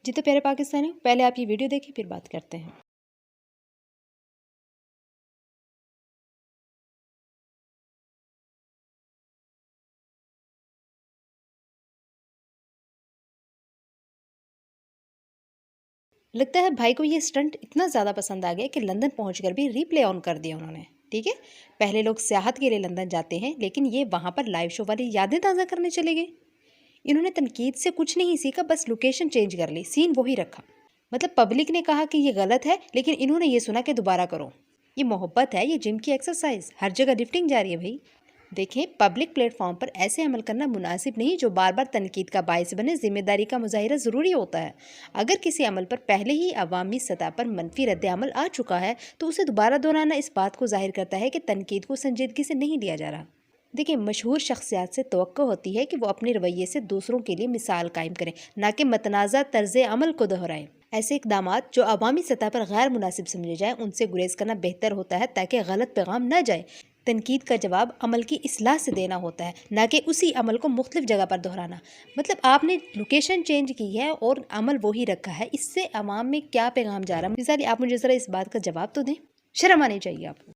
جی تو پیارے پاکستانی، پہلے آپ یہ ویڈیو دیکھیں پھر بات کرتے ہیں۔ لگتا ہے بھائی کو یہ سٹنٹ اتنا زیادہ پسند آ گیا کہ لندن پہنچ کر بھی ری پلے آن کر دیا انہوں نے، ٹھیک ہے؟ پہلے لوگ سیاحت کے لیے لندن جاتے ہیں، لیکن یہ وہاں پر لائیو شو والی یادیں تازہ کرنے چلے گئے۔ انہوں نے تنقید سے کچھ نہیں سیکھا، بس لوکیشن چینج کر لی، سین وہی رکھا۔ مطلب پبلک نے کہا کہ یہ غلط ہے، لیکن انہوں نے یہ سنا کہ دوبارہ کرو۔ یہ محبت ہے، یہ جم کی ایکسرسائز، ہر جگہ لفٹنگ جاری ہے بھائی۔ دیکھیں، پبلک پلیٹ فارم پر ایسے عمل کرنا مناسب نہیں جو بار بار تنقید کا باعث بنے۔ ذمہ داری کا مظاہرہ ضروری ہوتا ہے۔ اگر کسی عمل پر پہلے ہی عوامی سطح پر منفی رد عمل آ چکا ہے تو اسے دوبارہ دہرانا اس بات کو ظاہر کرتا ہے کہ تنقید کو سنجیدگی سے نہیں لیا جا رہا۔ دیکھیں، مشہور شخصیات سے توقع ہوتی ہے کہ وہ اپنے رویے سے دوسروں کے لیے مثال قائم کریں، نہ کہ متنازع طرز عمل کو دہرائیں۔ ایسے اقدامات جو عوامی سطح پر غیر مناسب سمجھے جائیں ان سے گریز کرنا بہتر ہوتا ہے تاکہ غلط پیغام نہ جائے۔ تنقید کا جواب عمل کی اصلاح سے دینا ہوتا ہے، نہ کہ اسی عمل کو مختلف جگہ پر دہرانا۔ مطلب آپ نے لوکیشن چینج کی ہے اور عمل وہی رکھا ہے، اس سے عوام میں کیا پیغام جا رہا ہے؟ مثالی آپ مجھے ذرا اس بات کا جواب تو دیں، شرم آنی چاہیے آپ کو۔